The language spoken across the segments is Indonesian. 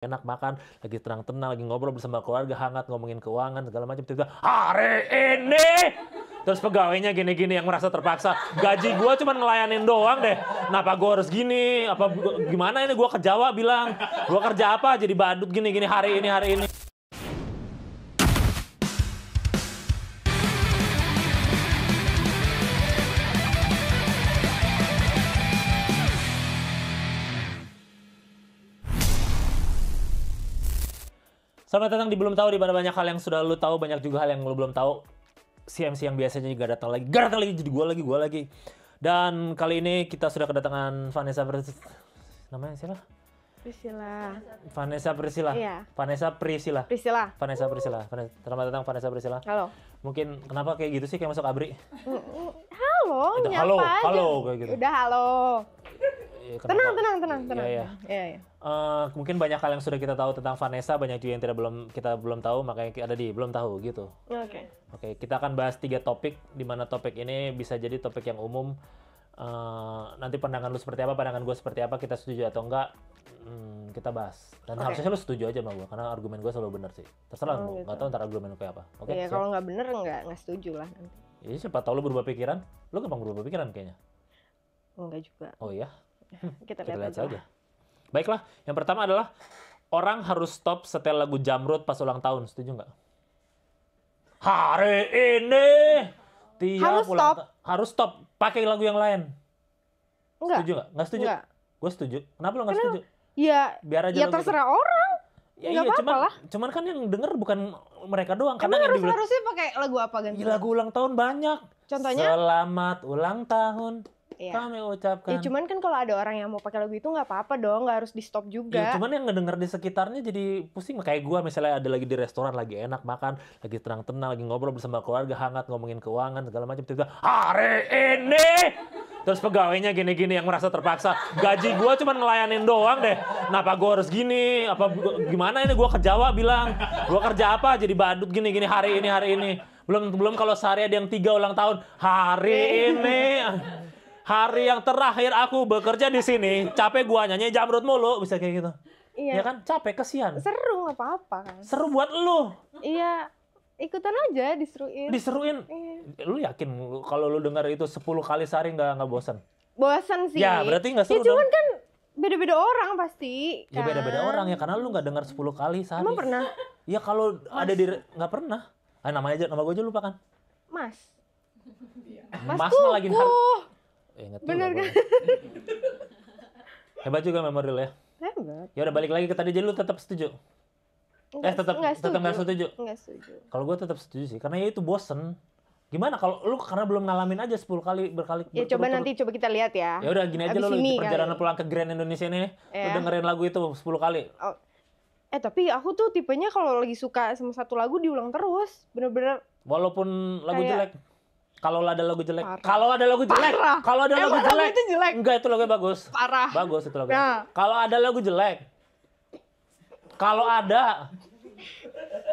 enak makan, lagi tenang-tenang, lagi ngobrol bersama keluarga, hangat ngomongin keuangan segala macam, tiba-tiba hari ini terus pegawainya gini-gini yang merasa terpaksa, gaji gua cuma ngelayanin doang deh, kenapa gua harus gini, apa gimana ini gua ke Jawa bilang gua kerja apa jadi badut gini-gini hari ini. Selamat datang di Belum Tahu, di mana banyak hal yang sudah lu tahu, banyak juga hal yang lu belum tahu. CMC yang biasanya juga datang lagi, jadi gue lagi. Dan kali ini kita sudah kedatangan Vanessa namanya siapa? Vanessa Priscilla. Iya. Vanessa Priscilla. Selamat datang Vanessa Priscilla. Halo. Mungkin kenapa kayak gitu sih, kayak masuk ABRI? Halo, Itu, nyapa aja. halo kayak gitu. Udah halo. Ya, Tenang. Iya. Mungkin banyak hal yang sudah kita tahu tentang Vanessa, banyak juga yang kita belum tahu, makanya ada di Belum Tahu gitu. Oke, kita akan bahas 3 topik, di mana topik ini bisa jadi topik yang umum. Nanti pandangan lu seperti apa, pandangan gue seperti apa, kita setuju atau enggak, kita bahas. Dan harusnya lu setuju aja sama gue, karena argumen gue selalu benar sih. Terserah lu, nggak tahu ntar argumen lu kayak apa. Oke? Iya, kalau nggak bener nggak setuju lah nanti. Iya, siapa tahu lu berubah pikiran. Lu gampang berubah pikiran kayaknya. Enggak juga. Oh iya? Kita lihat saja. Baiklah, yang pertama adalah orang harus stop setel lagu Jamrud pas ulang tahun. Setuju nggak? Hari ini harus stop pakai lagu yang lain. Enggak. Setuju nggak? Nggak setuju? Enggak. Gue setuju. Kenapa lo nggak setuju? Ya, biar aja ya terserah orang. Ya, iya, cuman kan yang denger bukan mereka doang. Emang harusnya pakai lagu apa ganti? Lagu ulang tahun banyak. Contohnya? Selamat ulang tahun. Iya. Kami ucapkan. Ya cuman kan kalau ada orang yang mau pakai lagu itu nggak apa-apa dong, nggak harus di stop juga. Ya cuman yang ngedenger di sekitarnya jadi pusing. Kayak gue misalnya ada lagi di restoran, lagi enak makan, lagi tenang-tenang, lagi ngobrol bersama keluarga, hangat ngomongin keuangan segala macam, tiba-tiba hari ini terus pegawainya gini-gini yang merasa terpaksa, gaji gue cuma ngelayanin doang deh, kenapa gue harus gini, apa gimana ini gue ke Jawa bilang gue kerja apa jadi badut gini-gini hari ini. Belum kalau sehari ada yang 3 ulang tahun, hari ini hari yang terakhir aku bekerja di sini, capek gua nyanyi Jamrud mulu, bisa kayak gitu. Iya. Ya kan, capek, kesian. Seru nggak apa-apa kan? Seru buat lu. Iya, ikutan aja Diseruin. Iya. Lu yakin kalau lu dengar itu 10 kali sehari nggak bosan? Bosan sih. Ya, berarti nggak seru ya, cuman dong. kan beda-beda orang pasti. Ya kan? beda-beda orang ya, karena lu nggak dengar 10 kali sehari. Emang pernah? Ya kalau ada di nggak pernah. Nama gua aja lupa kan? Mas Mas mah lagi bener kan? Hebat juga memori lo ya. Hebat. Ya udah balik lagi ke tadi, jadi lu tetap setuju? Tetap nggak setuju. Nggak setuju. Kalau gue tetap setuju sih, karena ya itu bosen. Gimana kalau lu karena belum ngalamin aja 10 kali berkali. Ya coba nanti kita lihat ya. Ya udah gini aja, lu perjalanan pulang ke Grand Indonesia ini, lu dengerin lagu itu 10 kali. Oh. Tapi aku tuh tipenya kalau lagi suka sama satu lagu diulang terus, bener-bener. Walaupun lagu jelek. Kalau ada lagu jelek. Itu jelek. Enggak, itu lagu bagus. Parah. Bagus itu lagu. Nah. Kalau ada lagu jelek. Kalau ada.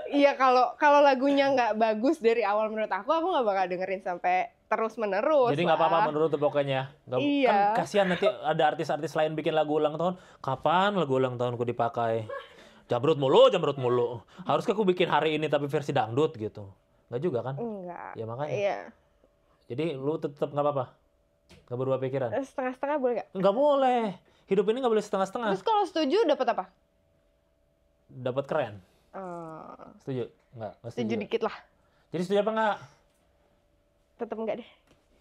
Iya, kalau lagunya nggak bagus dari awal menurut aku nggak bakal dengerin sampai terus menerus. Jadi nggak apa-apa menurut tuh pokoknya. Iya. Kan kasihan nanti ada artis-artis lain bikin lagu ulang tahun. Kapan lagu ulang tahunku dipakai? Jamrud mulu. Haruskah aku bikin hari ini tapi versi dangdut gitu? Nggak juga kan? Enggak. Ya makanya. Iya. Jadi lu tetap nggak apa-apa? Nggak berubah pikiran? Setengah-setengah boleh nggak? Nggak boleh. Hidup ini nggak boleh setengah-setengah. Terus kalau setuju dapat apa? Dapat keren. Setuju? Nggak setuju dikit lah. Jadi setuju apa nggak? Tetap enggak deh.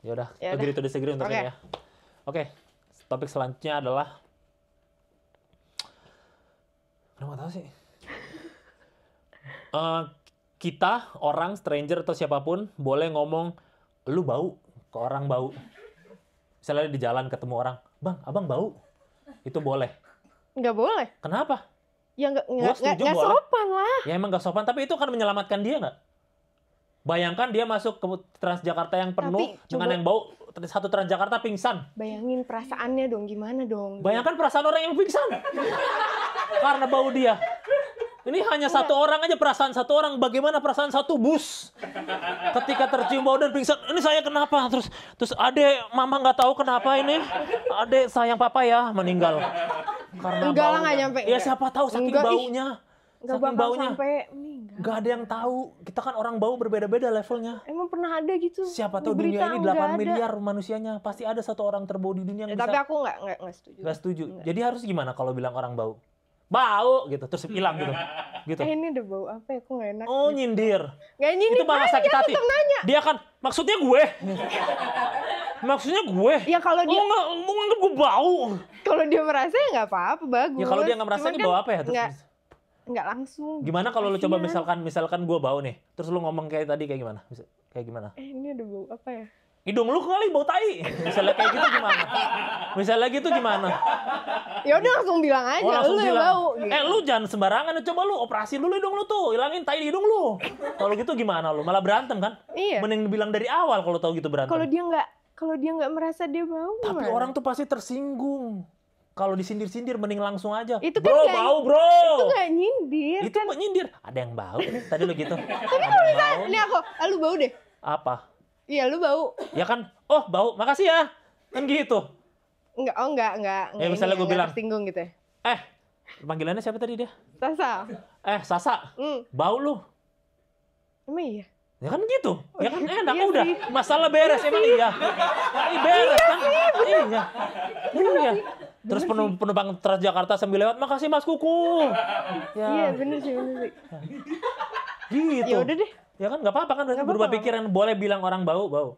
Ya udah. Agree to disagree untuk ini ya. Oke. Topik selanjutnya adalah. Kenapa tahu sih? Kita, orang, stranger atau siapapun boleh ngomong lu bau ke orang bau. Misalnya di jalan ketemu orang, bang, abang bau. Itu boleh. Nggak boleh. Kenapa? Ya nggak sopan lah. Ya emang nggak sopan, tapi itu kan menyelamatkan dia nggak? Bayangkan dia masuk ke Transjakarta yang penuh dengan yang bau, satu Transjakarta pingsan. Bayangin perasaannya dong, gimana dong? Bayangkan perasaan orang yang pingsan. Karena bau dia. Ini hanya satu orang aja, perasaan satu orang. Bagaimana perasaan satu bus ketika tercium bau dan pingsan? Ini saya kenapa? Terus adek, mama nggak tahu kenapa ini. Adek sayang papa ya meninggal. Karena Enggak lah, baunya. nggak nyampe. Ya siapa tahu saking Enggak, ih. baunya. Nggak Saking bakal baunya. sampai meninggal. Nggak ada yang tahu. Kita kan orang bau berbeda-beda levelnya. Emang pernah ada gitu? Siapa Di tahu dunia berita ini nggak 8 ada. miliar manusianya. Pasti ada satu orang terbau di dunia yang Tapi bisa. aku nggak setuju. Nggak setuju. Jadi harus gimana kalau bilang orang bau? Bau gitu, terus hilang gitu. Gitu. Ini ada bau apa ya? Kok nggak enak? Oh, nyindir. Nggak nyindir. Itu malah sakit hati. Dia kan, maksudnya gue. Maksudnya gue. Ya kalau dia Mau nganggep gue bau. kalau dia merasa ya nggak apa-apa, bagus. Ya kalau dia nggak merasa Cuman ini kan bau apa ya? Terus, nggak langsung. gimana kalau lu coba Kasian. misalkan gue bau nih, terus lu ngomong kayak tadi kayak gimana? Kayak gimana? Ini ada bau apa ya? Hidung lu kali bau tai. Misalnya kayak gitu gimana? Misalnya gitu gimana? Ya udah langsung bilang aja, langsung lu yang bilang. bau. Gitu. Lu jangan sembarangan, coba lu operasi dulu hidung lu tuh, hilangin tai di hidung lu. Kalau gitu gimana lu? Malah berantem kan? Iya. Mending bilang dari awal kalau tahu gitu berantem. Kalau dia nggak merasa dia bau. Tapi gimana? orang tuh pasti tersinggung. Kalau disindir-sindir mending langsung aja. Itu kan Bro, nggak- bau bro. Itu nggak nyindir. Itu mbak nyindir. Ada yang bau. Tadi lu gitu. Tapi kalau misalnya, ini aku, lu bau deh. Apa? Iya, lu bau. Ya kan? Oh, bau. Makasih ya. Kan gitu. Enggak. Ya, misalnya ini, gua bilang. nggak tersinggung gitu ya. Panggilannya siapa tadi dia? Sasa. Sasa. Hmm. Bau lu. Emang iya? Ya kan gitu. Ya kan enak Iya udah. sih. Masalah beres emang iya. Beres kan? Iya. Iya. Terus penumpang Transjakarta sambil lewat, makasih Mas Kuku. Iya, Ya, bener sih. gitu. Ya udah deh. Ya kan nggak apa-apa kan berarti Nggak berubah apa-apa. pikiran. Boleh bilang orang bau.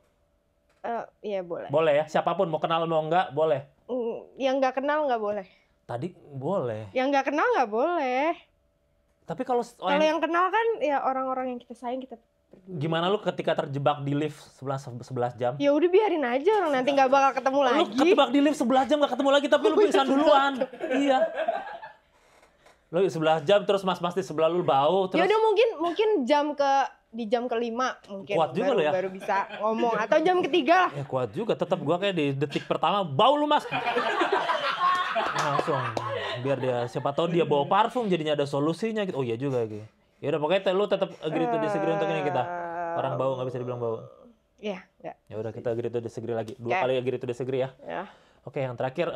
Iya boleh. Boleh ya. Siapapun mau kenal mau enggak, boleh. Yang nggak kenal nggak boleh. Tadi boleh. Yang nggak kenal nggak boleh. Tapi kalau Kalau yang kenal kan ya orang-orang yang kita sayang, kita peduli. gimana lu ketika terjebak di lift 11 jam? Ya udah biarin aja, orang nanti nggak bakal ketemu Lu lagi. ketebak di lift 11 jam gak ketemu lagi tapi lu pingsan duluan. Iya. Lu 11 jam terus mas-mas di sebelah lu bau Ya terus udah mungkin di jam kelima mungkin Kuat juga lo ya. baru bisa ngomong, atau jam ketiga lah. ya kuat juga tetap gua kayak di detik pertama bau lu mas. Langsung biar dia siapa tahu dia bawa parfum jadinya ada solusinya gitu. Oh iya juga gitu. Ya udah pokoknya lu tetap agree to disagree untuk ini kita. Orang bau nggak bisa dibilang bau. Iya, enggak. Ya udah kita agree to disagree lagi. 2 Oke. kali agree to disagree ya. Ya. Oke, yang terakhir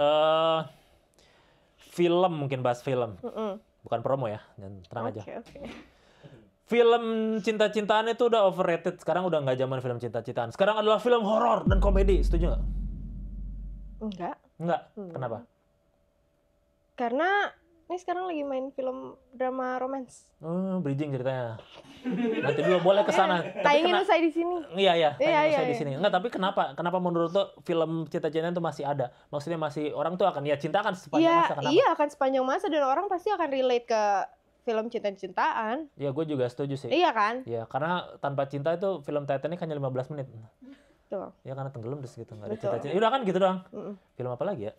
film mungkin bahas film. Mm-mm. Bukan promo ya. Dan tenang aja. Oke. Film cinta-cintaan itu udah overrated. Sekarang udah nggak zaman film cinta-cintaan. Sekarang adalah film horor dan komedi. Setuju nggak? Enggak. Nggak. Kenapa? Karena ini sekarang lagi main film drama romance. Bridging ceritanya. Nanti dulu boleh ke sana. Tayangin usai di sini. Iya. Iya, Saya di iya. sini. Enggak, tapi kenapa menurut tuh film cinta-cintaan itu masih ada? Maksudnya masih orang tuh akan ya cinta akan sepanjang masa. Kenapa? Iya akan sepanjang masa dan orang pasti akan relate ke film cinta-cintaan. Ya gue juga setuju sih. Iya kan? Ya, karena tanpa cinta itu film Titanic hanya 15 menit. Tuh. Ya karena tenggelam terus gitu, nggak ada Betul. cinta-cinta. Ya udah kan gitu doang. Mm-mm. Film apa lagi ya?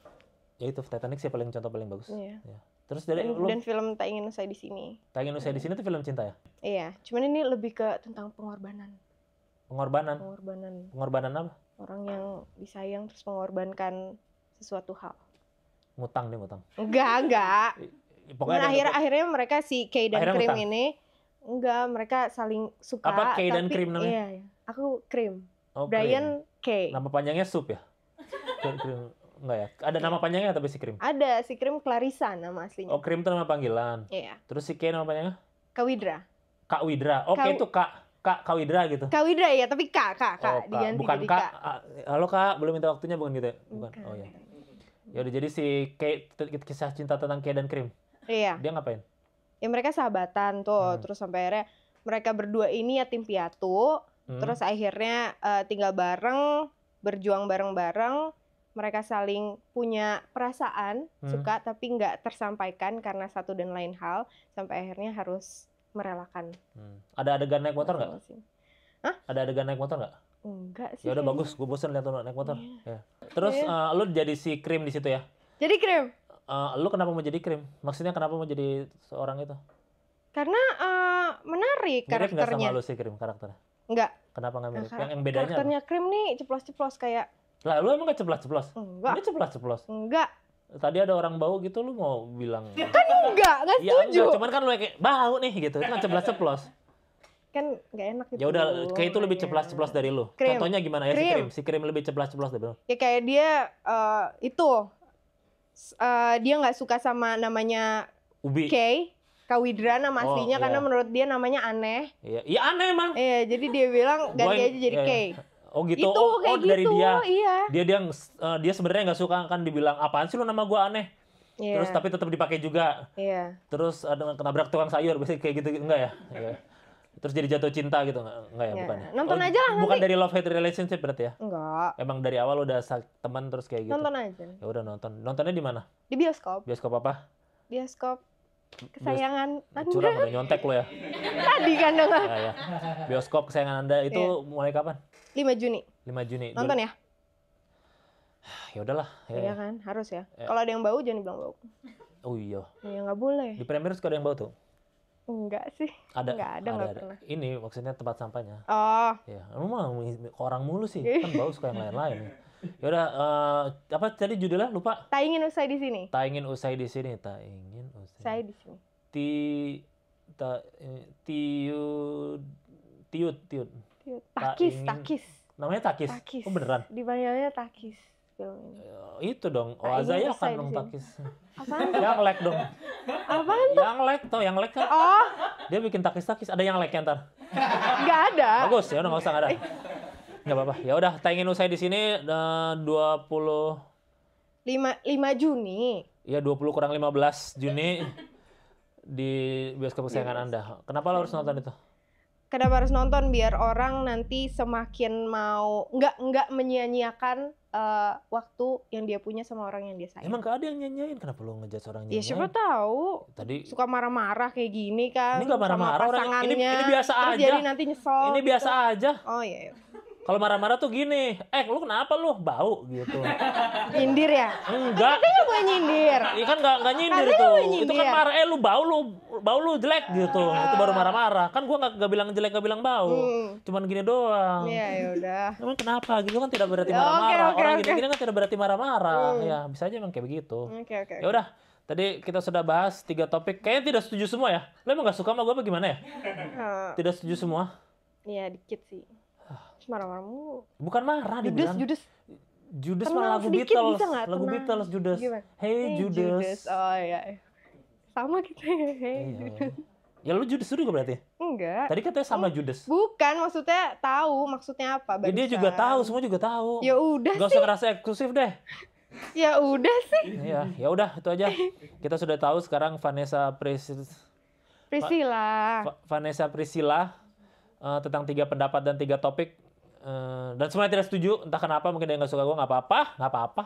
Ya itu Titanic sih contoh paling bagus. Iya. Ya. Terus dari lu Dan film Tak Ingin Usai di Sini. Tayangin usai di sini tuh film cinta ya? Iya, cuman ini lebih ke tentang pengorbanan. Pengorbanan. Pengorbanan apa? Orang yang disayang terus mengorbankan sesuatu hal. Ngutang deh, ngutang. Enggak. Pokoknya Nah, akhirnya mereka si Kay dan Akhirnya Krim ngutang. ini mereka saling suka. Apa Kay dan tapi- Krim namanya? Iya. Aku Krim. oh, Brian Kay. Nama panjangnya Sup ya? Krim. Enggak ya? Ada nama panjangnya tapi si Krim. Ada si Krim Clarissa nama aslinya. Oh, Krim itu nama panggilan. Iya. Terus si Kay nama panjangnya? Kawidra. Kak Widra. Oke, itu Kak Widra gitu. Kawidra ya, tapi Kak Oh, diganti bukan jadi Kak. Halo Kak, belum minta waktunya bukan gitu ya? Bukan. Bukan. Oh ya. Ya udah jadi si Kay kisah cinta tentang Kay dan Krim. Iya. Dia ngapain? Ya mereka sahabatan tuh, terus sampai akhirnya mereka berdua ini yatim piatu, terus akhirnya tinggal bareng, berjuang bareng-bareng, mereka saling punya perasaan, suka tapi nggak tersampaikan karena satu dan lain hal, sampai akhirnya harus merelakan. Ada adegan naik motor nggak? masing-masing. Ada adegan naik motor nggak? Enggak sih. Ya udah kayaknya. bagus, gue bosan lihat lu naik motor. Ya. Terus lu jadi si Krim di situ ya? Jadi Krim, Lu kenapa mau jadi Krim? Maksudnya kenapa mau jadi seorang itu? karena menarik Mirip nggak karakternya. sama lu si Krim karakternya? Enggak. Kenapa nggak mirip? Nah, Yang bedanya apa? karakternya Krim nih ceplos-ceplos kayak Lah lu emang gak ceplas-ceplos? enggak. Ini ceplas-ceplos. Enggak. Tadi ada orang bau gitu lu mau bilang. Enggak Ya setuju. enggak, cuman kan lu kayak bau nih gitu. Itu kan ceplas-ceplos. Kan enggak enak gitu. Ya udah kayak itu lebih namanya. ceplas-ceplos dari lu. Krim. Contohnya gimana ya si Krim. Krim? Si Krim lebih ceplas-ceplos dari lu. Ya kayak dia itu dia nggak suka sama namanya Ubi. Kawidra nama Oh, aslinya iya. karena menurut dia namanya aneh. Iya, iya aneh emang. Iya, jadi dia bilang ganti Gua- aja jadi iya, K. iya. Oh gitu. Itu Oh, kayak oh dari gitu, dia. iya. Dia sebenarnya nggak suka kan dibilang apaan sih lu nama gua aneh. Iya. Terus tapi tetap dipakai juga. Iya. Terus ada kenabrak tukang sayur biasanya kayak gitu enggak ya? Iya. Terus jadi jatuh cinta gitu enggak ya, Iya. bukan ya? Nonton aja lah Bukan nanti. dari love hate relationship berarti ya? Enggak. Emang dari awal udah teman terus kayak gitu. Nonton aja. Ya udah nonton. Nontonnya di mana? Di bioskop. Bioskop apa? Bioskop kesayangan Curang Anda. udah nyontek lo ya. Tadi kan dengar. Ya, ya. Bioskop kesayangan Anda itu Iya. mulai kapan? 5 Juni. 5 Juni. Nonton ya? Ya udahlah. Iya kan, harus ya. Ya. Kalau ada yang bau jangan dibilang bau. Oh iya. Ya nggak boleh. Di Premier suka ada yang bau tuh? Enggak sih. Ada. Nggak ada, nggak pernah. Ini maksudnya tempat sampahnya. Oh, Ya, lu mah orang mulu sih. Kan bau suka yang lain-lain. Ya udah apa tadi judulnya lupa? tak ingin usai di sini. Tak ingin usai di sini, tak ingin usai. Saya di sini. Tiud. Takis, ingin- takis. Namanya Takis. Takis. Oh beneran. Dipanggilnya Takis film ini. Itu dong. Oh, Tak ingin Azaya usai kan di dong sini. Takis. Apaan? Yang lek dong. Apaan? Yang lek tau, yang lek kan. Oh, Dia bikin takis-takis. Ada yang leknya ntar. nggak ada. Bagus ya, udah nggak usah nggak ada. Nggak apa-apa. Ya udah, tak ingin usai di sini 20 5 Juni. ya 20 kurang 15 Juni di bioskop kesayangan Anda. Kenapa lo harus nonton itu? Kenapa harus nonton? Biar orang nanti semakin mau nggak menyia-nyiakan waktu yang dia punya sama orang yang dia sayang. Emang gak ada yang nyanyain, kenapa lo ngejudge orang Ya nyanyain? siapa tahu Tadi suka marah-marah kayak gini kan. Ini nggak marah-marah, sama orang- ini pasangannya. biasa Terus aja. jadi nanti nyesel. ini biasa aja. Oh iya. Kalau marah-marah tuh gini, lu kenapa lu bau gitu? Nyindir ya? Enggak. Katanya boleh nyindir. Iya kan nggak nyindir Katanya itu. lu Itu kan nyindir. marah, lu bau lu jelek gitu. Itu baru marah-marah. Kan gua nggak bilang jelek, nggak bilang bau. Cuman gini doang. Iya ya udah. Emang kenapa? Gitu kan tidak berarti Oke, marah-marah. oke, Orang oke. gini-gini kan tidak berarti marah-marah. Ya bisa aja emang kayak begitu. Oke. Ya udah. Tadi kita sudah bahas 3 topik. Kayaknya tidak setuju semua ya. Lo emang nggak suka sama gua apa gimana ya? Tidak setuju semua. Iya dikit sih. Marah-marah mulu. Bukan marah dibilang. Judes. Judas Tenang mah lagu sedikit Beatles. bisa nggak? Lagu Tenang. Beatles Judas. Gimana? Hey Judas. Oh iya. Sama kita ya. Hey Iya. Judas. Ya lu Judas juga berarti? Enggak. Tadi katanya sama Judas. Bukan, maksudnya tahu maksudnya apa. Ya, dia juga tahu, semua juga tahu. Ya udah Gak sih. usah ngerasa eksklusif deh. Ya udah sih. Iya, ya udah itu aja. Kita sudah tahu sekarang Vanessa Priscilla tentang 3 pendapat dan 3 topik dan semuanya tidak setuju. Entah kenapa, mungkin dia nggak suka gue, nggak apa-apa.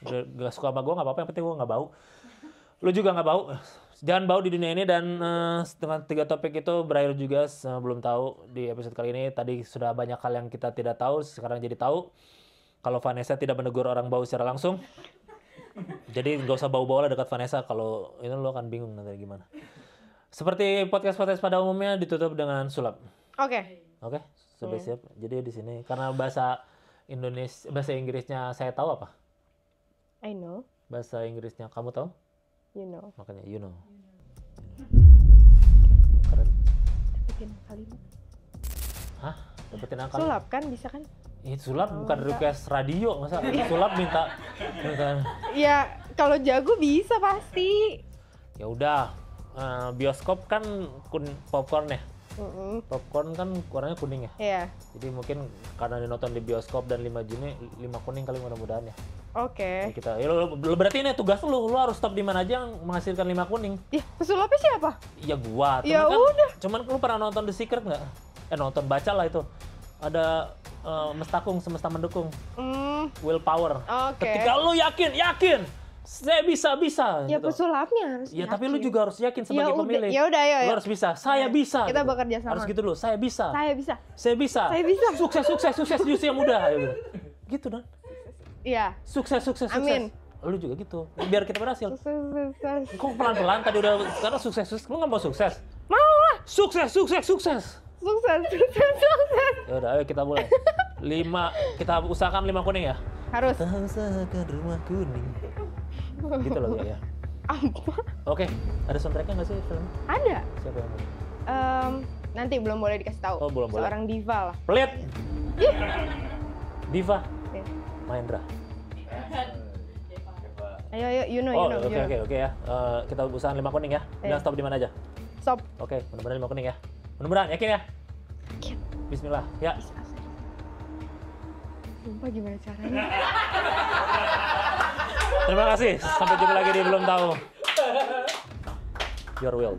Nggak suka sama gue nggak apa-apa. Yang penting gue nggak bau. Lu juga nggak bau. Jangan bau di dunia ini. Dan dengan 3 topik itu berakhir juga. Belum tahu di episode kali ini. Tadi sudah banyak hal yang kita tidak tahu. Sekarang jadi tahu. Kalau Vanessa tidak menegur orang bau secara langsung. Jadi nggak usah bau-bau lah dekat Vanessa. Kalau ini lo akan bingung nanti gimana. Seperti podcast-podcast pada umumnya ditutup dengan sulap. Oke. Oke, sudah siap. Jadi di sini karena bahasa Inggrisnya saya tahu apa? I know. Bahasa Inggrisnya kamu tahu? You know. Makanya you know. Keren. Bikin kalimat. Hah? Dapetin angka? Sulap kan bisa kan? Sulap bukan request radio, masa sulap minta. Ya kalau jago bisa pasti. Ya udah. Bioskop kan popcorn ya. Popcorn kan warnanya kuning ya. Iya. Jadi mungkin karena dinonton di bioskop dan 5 Juni 5 kuning kali mudah-mudahan ya. Oke. Jadi kita lu berarti ini tugas lu harus stop di mana aja yang menghasilkan 5 kuning. Ya pesulapnya siapa? Ya gua. Ya Cuman udah. Cuman lu pernah nonton The Secret nggak? Nonton, baca lah itu. Ada Mestakung semesta mendukung. Willpower. Oke. Ketika lu yakin, saya bisa Ya gitu. pesulapnya harus. Ya tapi yakin. lu juga harus yakin sebagai pemilih. Ya udah ya. Lu harus bisa. Saya bisa. Kita gitu. bekerja sama. Harus gitu dulu. Saya bisa. Saya bisa. Saya bisa. Saya bisa. Sukses di usia muda. Gitu dan. Iya. Sukses. Amin. Lu juga gitu. Biar kita berhasil. Sukses. Kok pelan-pelan tadi udah sekarang sukses. Lu nggak mau sukses? Mau lah. Sukses. Sukses. Ya udah, ayo kita mulai. 5, kita usahakan 5 kuning ya. Harus. Kita usahakan rumah kuning. Gitu loh ya. Apa? Oke, ada soundtracknya nggak sih film? Ada. Siapa yang main? Nanti belum boleh dikasih tahu. Oh, belum boleh. Seorang diva lah. Pelit. Diva. Ya. Mahendra. Ayo, you know. Oke ya. Kita usahakan 5 kuning ya. Bilang stop di mana aja. Stop. Oke, mudah-mudahan 5 kuning ya. Mudah-mudahan, yakin ya? Yakin. Bismillah, ya. Lupa gimana caranya. Terima kasih. Sampai jumpa lagi di Belum Tahu. Your will.